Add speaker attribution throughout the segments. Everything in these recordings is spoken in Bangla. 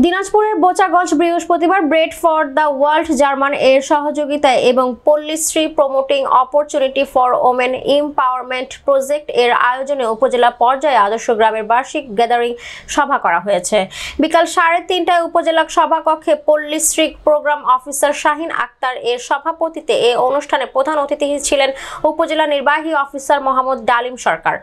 Speaker 1: দিনাজপুরের বোচাগঞ্জ বৃহস্পতিবার bread for the world German এর সহযোগিতায় এবং Pallishree promoting opportunity for women empowerment project এর আয়োজনে উপজেলা পর্যায়ে আদর্শ গ্রামের বার্ষিক গ্যাদারিং সভা করা হয়েছে। বিকাল 3:30টায় উপজেলা সভাকক্ষে পল্লীশ্রী প্রোগ্রাম অফিসার শাহিন আক্তার এর সভাপতিত্বে এই অনুষ্ঠানে প্রধান অতিথি ছিলেন উপজেলা নির্বাহী অফিসার মোহাম্মদ ডালিম সরকার।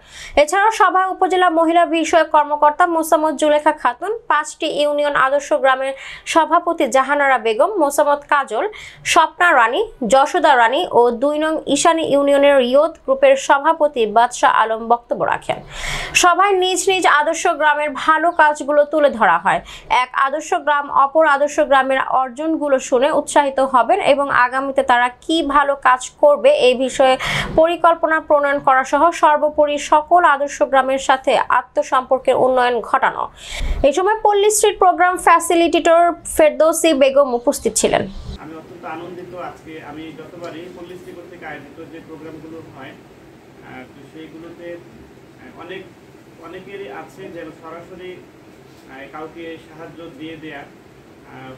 Speaker 1: এছাড়াও সভায় উপজেলা মহিলা বিষয়ক কর্মকর্তা মোসাম্মদ জুলেখা খাতুন, 5টি ইউনিয়ন আদর্শ গ্রামের সভাপতি জাহানারা বেগম, মোসাম্মদ কাজল, স্বপ্না রানী, যশোদা রানী ও 2 নং ঈশানী ইউনিয়নের ইয়ুথ গ্রুপের সভাপতি বাদশাহ আলম বক্তব্য রাখেন। সভায় নিজ নিজ আদর্শ গ্রামের ভালো কাজগুলো তুলে ধরা হয়। এক আদর্শ গ্রাম অপর আদর্শ গ্রামের অর্জনগুলো শুনে উৎসাহিত হবেন এবং আগামীতে তারা কি ভালো কাজ করবে এই বিষয়ে পরিকল্পনা প্রণয়ন করা সহ সর্বোপরি সকল আদর্শ গ্রামের সাথে আত্মসম্পর্কের উন্নয়ন ঘটানো। এই সময় পল্লীশ্রী প্রোগ্রাম ফ্যাসিলিটেটর ফেরদৌসী বেগম উপস্থিত ছিলেন।
Speaker 2: আমি অত্যন্ত আনন্দিত। আজকে আমি যতবারই পল্লীশ্রী কর্তৃক আয়োজিত যে প্রোগ্রামগুলো হয় তো সেইগুলোতে অনেকেরই আছে যে সরাসরি কাউকে সাহায্য দিয়ে দেয়া,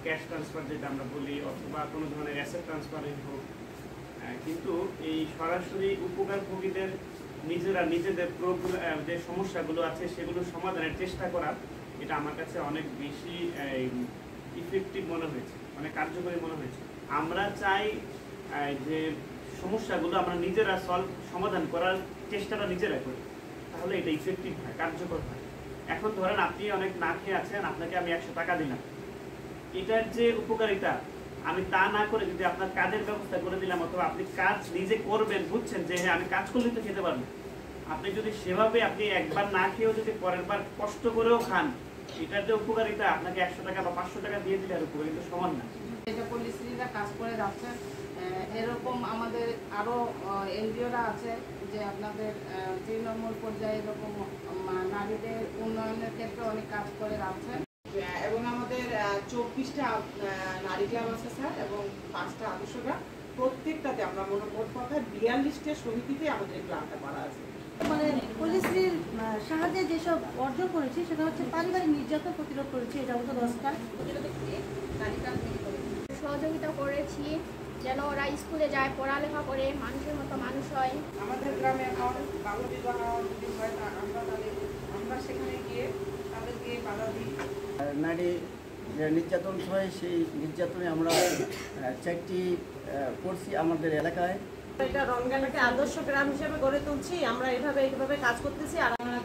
Speaker 2: ক্যাশ ট্রান্সফার যেটা আমরা বলি, অথবা কোনো ধরনের অ্যাসেট ট্রান্সফারিং হোক, কিন্তু এই সরাসরি উপকারভোগীদের নিজেদের যে সমস্যাগুলো আছে সেগুলো সমাধানের চেষ্টা করা, এটা আমার কাছে অনেক বেশি ইফেক্টিভ মনে হয়েছে, অনেক কার্যকরী মনে হয়েছে। আমরা চাই যে সমস্যাগুলো আমরা নিজেরা সমাধান করার চেষ্টাটা নিজেরা করি, তাহলে এটা ইফেক্টিভ হয়, কার্যকর হয়। এখন ধরেন আপনি অনেক না খেয়ে আছেন, আপনাকে আমি 100 টাকা দিলাম, এটার যে উপকারিতা আমি তা না করে যদি আপনার কাজের ব্যবস্থা করে দিলাম, অথবা আপনি কাজ নিজে করবেন, বুঝছেন যে হ্যাঁ আমি কাজ করলে তো খেতে পারবো, আপনি যদি সেভাবে আপনি একবার না খেয়েও যদি পরের বার কষ্ট করেও খান, এটার যে উপকারিতা আপনাকে 100 টাকা বা 500 টাকা দিয়ে দিলে আর উপকারিতা সমান না।
Speaker 3: এটা পল্লীশ্রীরা কাজ করে যাচ্ছে, এরকম আমাদের আরো এনজিওরা আছে যে আপনাদের তৃণমূল পর্যায়ে এরকম নারীদের উন্নয়নের ক্ষেত্রে অনেক কাজ করে যাচ্ছে।
Speaker 4: এবং আমাদের 24টা নারী ক্লাব আছে স্যার, এবং 5টা আদর্শ গ্রাম, প্রত্যেকটাতে আমরা মোট কথা 42টা সমিতিতে আমাদের ক্লাবটা করা আছে।
Speaker 5: মানে পল্লীশ্রীর সাহায্যে যেসব অর্জন করেছি সেটা হচ্ছে পারিবারিক নির্যাতন প্রতিরোধ করেছি, এটা হতো 10টা
Speaker 6: সহযোগিতা করেছি যেন ওরা স্কুলে যায়, পড়ালেখা করে মানুষের মতো মানুষ হয়।
Speaker 4: আমাদের গ্রামে এখন বাল্য বিবাহ যদি হয় আমরা সেখানে গিয়ে তাদেরকে বাধা দিই।
Speaker 7: নারী যে নির্যাতন হয় সেই নির্যাতনে আমরা 4টি করছি আমাদের এলাকায়।
Speaker 4: এটা রমজানকে আদর্শ গ্রাম হিসেবে গড়ে তুলছি, আমরা এইভাবে কাজ করতেছি। আর আমরা